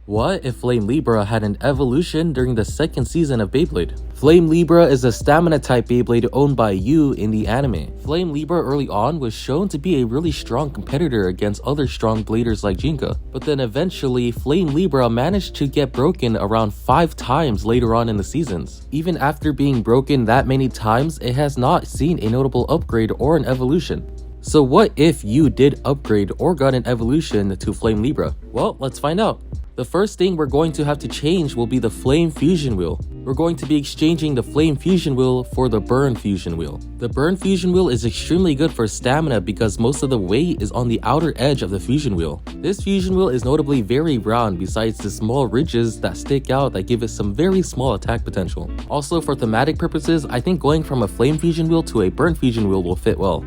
What if Flame Libra had an evolution during the second season of Beyblade? Flame Libra is a stamina type Beyblade owned by Yu in the anime. Flame Libra early on was shown to be a really strong competitor against other strong bladers like Jinka, but then eventually Flame Libra managed to get broken around 5 times later on in the seasons. Even after being broken that many times, it has not seen a notable upgrade or an evolution. So what if Yu did upgrade or got an evolution to Flame Libra? Well, let's find out. The first thing we're going to have to change will be the Flame Fusion Wheel. We're going to be exchanging the Flame Fusion Wheel for the Burn Fusion Wheel. The Burn Fusion Wheel is extremely good for stamina because most of the weight is on the outer edge of the Fusion Wheel. This Fusion Wheel is notably very round besides the small ridges that stick out that give it some very small attack potential. Also for thematic purposes, I think going from a Flame Fusion Wheel to a Burn Fusion Wheel will fit well.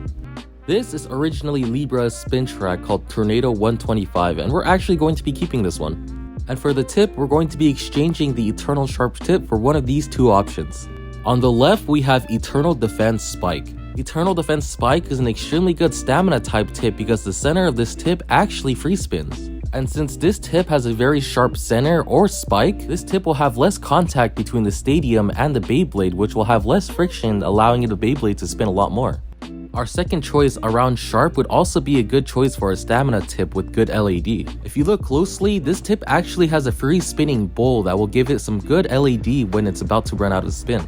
This is originally Libra's spin track called Tornado 125 and we're actually going to be keeping this one. And for the tip, we're going to be exchanging the Eternal Sharp tip for one of these two options. On the left, we have Eternal Defense Spike. Eternal Defense Spike is an extremely good stamina type tip because the center of this tip actually free spins. And since this tip has a very sharp center or spike, this tip will have less contact between the stadium and the Beyblade, which will have less friction, allowing the Beyblade to spin a lot more. Our second choice, around sharp, would also be a good choice for a stamina tip with good LED. If you look closely, this tip actually has a free spinning bowl that will give it some good LED when it's about to run out of spin.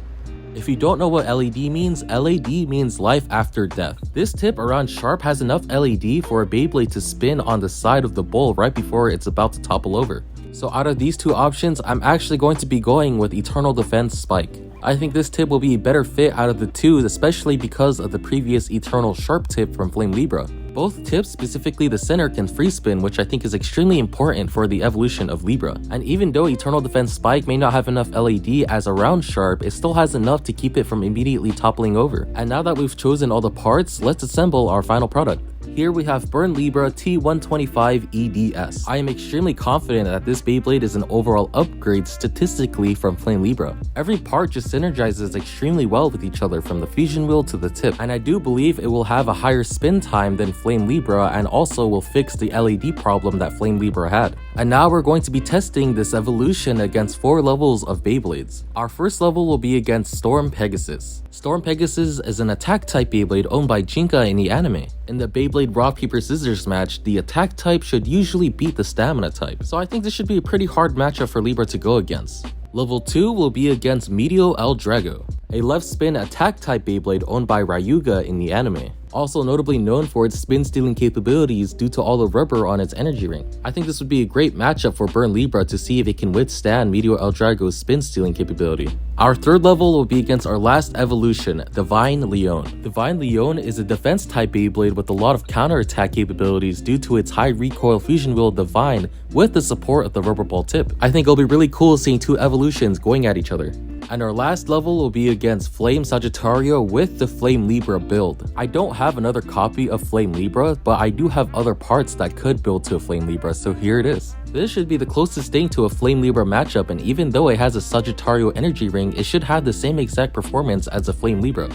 If you don't know what LED means life after death. This tip around sharp has enough LED for a Beyblade to spin on the side of the bowl right before it's about to topple over. So out of these two options, I'm actually going to be going with Eternal Defense Spike. I think this tip will be a better fit out of the two, especially because of the previous Eternal Sharp tip from Flame Libra. Both tips, specifically the center, can free spin, which I think is extremely important for the evolution of Libra. And even though Eternal Defense Spike may not have enough LED as a round sharp, it still has enough to keep it from immediately toppling over. And now that we've chosen all the parts, let's assemble our final product. Here we have Burn Libra T125 EDS. I am extremely confident that this Beyblade is an overall upgrade statistically from Flame Libra. Every part just synergizes extremely well with each other from the fusion wheel to the tip, and I do believe it will have a higher spin time than Flame Libra and also will fix the LED problem that Flame Libra had. And now we're going to be testing this evolution against 4 levels of Beyblades. Our first level will be against Storm Pegasus. Storm Pegasus is an attack type Beyblade owned by Jinka in the anime. In the Beyblade Rock Paper Scissors match, the attack type should usually beat the stamina type, so I think this should be a pretty hard matchup for Libra to go against. Level 2 will be against Medio El Drago, a left spin attack type Beyblade owned by Ryuga in the anime, also notably known for its spin stealing capabilities due to all the rubber on its energy ring. I think this would be a great matchup for Burn Libra to see if it can withstand Medio El Drago's spin stealing capability. Our third level will be against our last evolution, Divine Leone. Divine Leone is a defense type Beyblade with a lot of counterattack capabilities due to its high recoil fusion wheel Divine with the support of the rubber ball tip. I think it'll be really cool seeing 2 evolutions going at each other. And our last level will be against Flame Sagittario with the Flame Libra build. I don't have another copy of Flame Libra, but I do have other parts that could build to a Flame Libra, so here it is. This should be the closest thing to a Flame Libra matchup, and even though it has a Sagittario energy ring, it should have the same exact performance as a Flame Libra.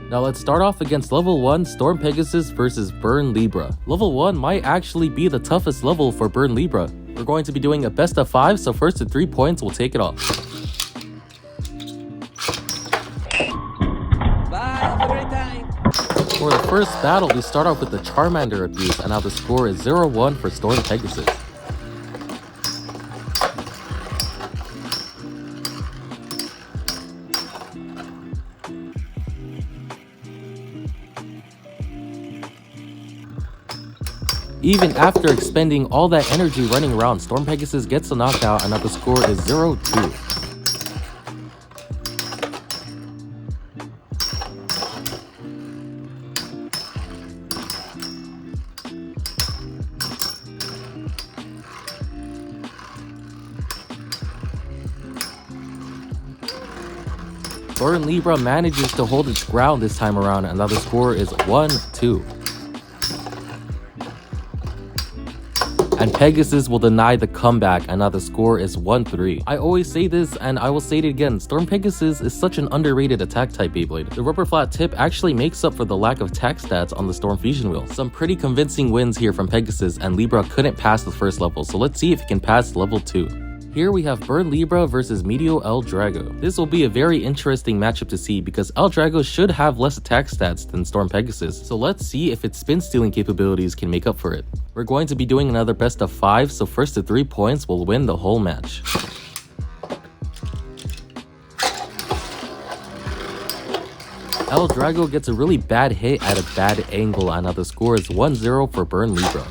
Now let's start off against level 1 Storm Pegasus versus Burn Libra. Level 1 might actually be the toughest level for Burn Libra. We're going to be doing a best of 5, so first to 3 points will take it off. For the first battle, we start off with the Charmander abuse, and now the score is 0-1 for Storm Pegasus. Even after expending all that energy running around, Storm Pegasus gets a knockout, and now the score is 0-2. Burn Libra manages to hold its ground this time around, and now the score is 1-2. And Pegasus will deny the comeback, and now the score is 1-3. I always say this, and I will say it again, Storm Pegasus is such an underrated attack type Beyblade. The rubber flat tip actually makes up for the lack of attack stats on the Storm Fusion Wheel. Some pretty convincing wins here from Pegasus, and Libra couldn't pass the first level, so let's see if it can pass level 2. Here we have Burn Libra versus Meteor El Drago. This will be a very interesting matchup to see because El Drago should have less attack stats than Storm Pegasus, so let's see if its spin stealing capabilities can make up for it. We're going to be doing another best of 5, so first to 3 points will win the whole match. El Drago gets a really bad hit at a bad angle, and now the score is 1-0 for Burn Libra.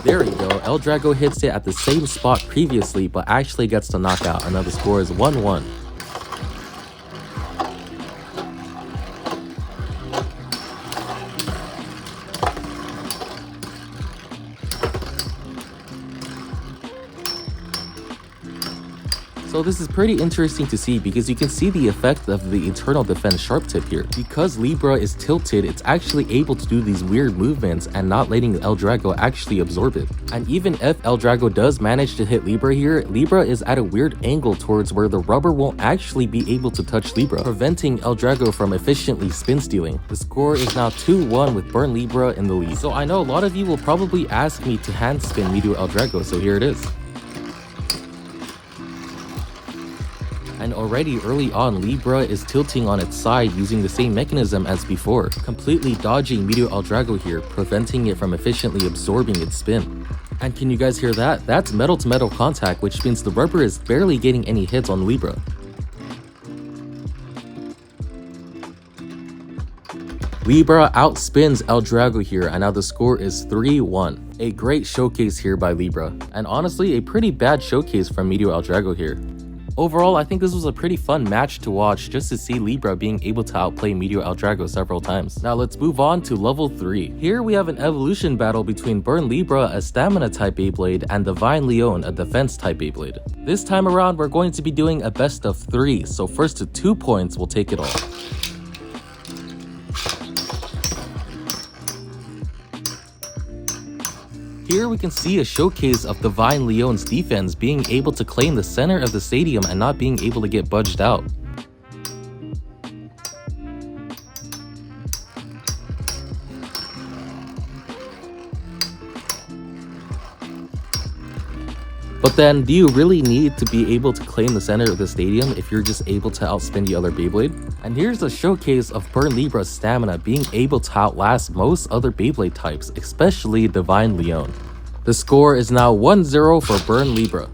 There we go, El Drago hits it at the same spot previously, but actually gets the knockout, and now the score is 1-1. So this is pretty interesting to see because you can see the effect of the Eternal Defense Sharp Tip here. Because Libra is tilted, it's actually able to do these weird movements and not letting El Drago actually absorb it. And even if El Drago does manage to hit Libra here, Libra is at a weird angle towards where the rubber won't actually be able to touch Libra, preventing El Drago from efficiently spin stealing. The score is now 2-1 with Burn Libra in the lead. So I know a lot of you will probably ask me to hand spin Meteor El Drago, so here it is. And already early on, Libra is tilting on its side using the same mechanism as before, completely dodging Meteor El Drago here, preventing it from efficiently absorbing its spin. And can you guys hear that? That's metal-to-metal contact, which means the rubber is barely getting any hits on Libra. Libra outspins El Drago here, and now the score is 3-1. A great showcase here by Libra, and honestly a pretty bad showcase from Meteor El Drago here. Overall, I think this was a pretty fun match to watch just to see Libra being able to outplay Meteor El Drago several times. Now let's move on to level 3. Here we have an evolution battle between Burn Libra, a stamina type Beyblade, and Divine Leone, a defense type Beyblade. This time around, we're going to be doing a best of 3, so first to 2 points will take it all. Here we can see a showcase of Divine Leone's defense being able to claim the center of the stadium and not being able to get budged out. But then, do you really need to be able to claim the center of the stadium if you're just able to outspin the other Beyblade? And here's a showcase of Burn Libra's stamina being able to outlast most other Beyblade types, especially Divine Leone. The score is now 1-0 for Burn Libra.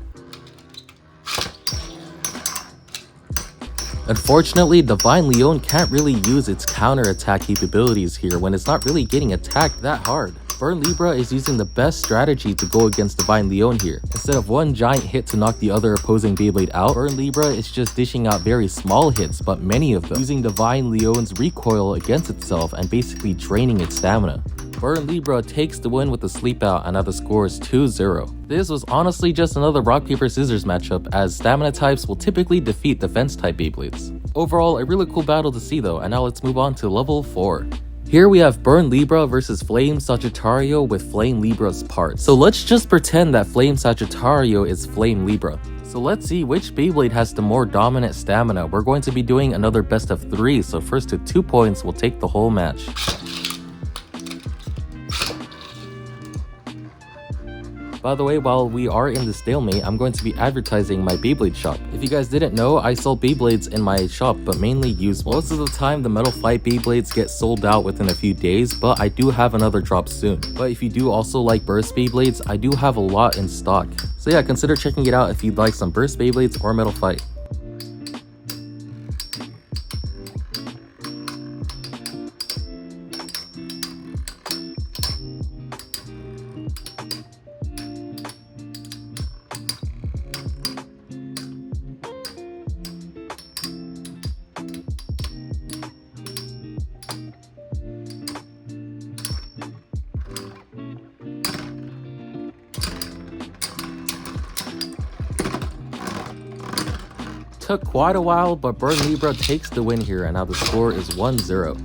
Unfortunately, Divine Leone can't really use its counter-attack capabilities here when it's not really getting attacked that hard. Burn Libra is using the best strategy to go against Divine Leone here. Instead of one giant hit to knock the other opposing Beyblade out, Burn Libra is just dishing out very small hits, but many of them, using Divine Leone's recoil against itself and basically draining its stamina. Burn Libra takes the win with a sleep out, and now the score is 2-0. This was honestly just another rock paper scissors matchup, as stamina types will typically defeat defense type Beyblades. Overall, a really cool battle to see though, and now let's move on to level 4. Here we have Burn Libra versus Flame Sagittario with Flame Libra's parts. So let's just pretend that Flame Sagittario is Flame Libra. So let's see which Beyblade has the more dominant stamina. We're going to be doing another best of 3, so first to 2 points will take the whole match. By the way, while we are in the stalemate, I'm going to be advertising my Beyblade shop. If you guys didn't know, I sell Beyblades in my shop, but mainly used ones. Most of the time, the Metal Fight Beyblades get sold out within a few days, but I do have another drop soon. But if you do also like Burst Beyblades, I do have a lot in stock. So yeah, consider checking it out if you'd like some Burst Beyblades or Metal Fight. Took quite a while, but Burn Libra takes the win here, and now the score is 1-0.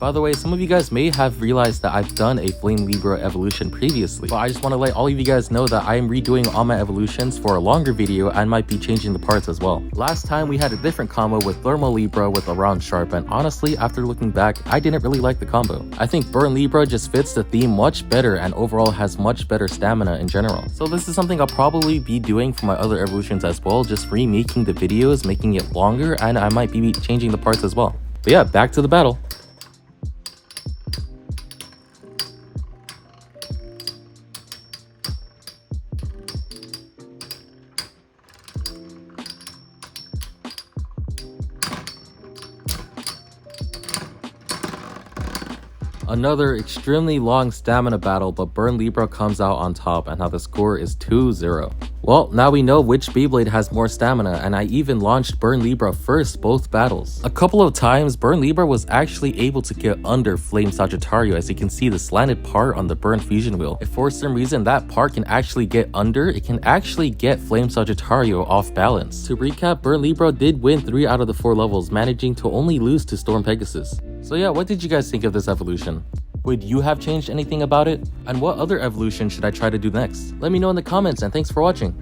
By the way, some of you guys may have realized that I've done a Flame Libra evolution previously, but I just want to let all of you guys know that I am redoing all my evolutions for a longer video and might be changing the parts as well. Last time we had a different combo with Thermal Libra with Around Sharp, and honestly, after looking back, I didn't really like the combo. I think Burn Libra just fits the theme much better and overall has much better stamina in general. So this is something I'll probably be doing for my other evolutions as well, just remaking the videos, making it longer, and I might be changing the parts as well. But yeah, back to the battle. Another extremely long stamina battle, but Burn Libra comes out on top, and now the score is 2-0. Well, now we know which Beyblade has more stamina, and I even launched Burn Libra first both battles. A couple of times, Burn Libra was actually able to get under Flame Sagittario, as you can see the slanted part on the Burn Fusion Wheel. If for some reason that part can actually get under, it can actually get Flame Sagittario off balance. To recap, Burn Libra did win 3 out of the 4 levels, managing to only lose to Storm Pegasus. So yeah, what did you guys think of this evolution? Would you have changed anything about it? And what other evolution should I try to do next? Let me know in the comments, and thanks for watching.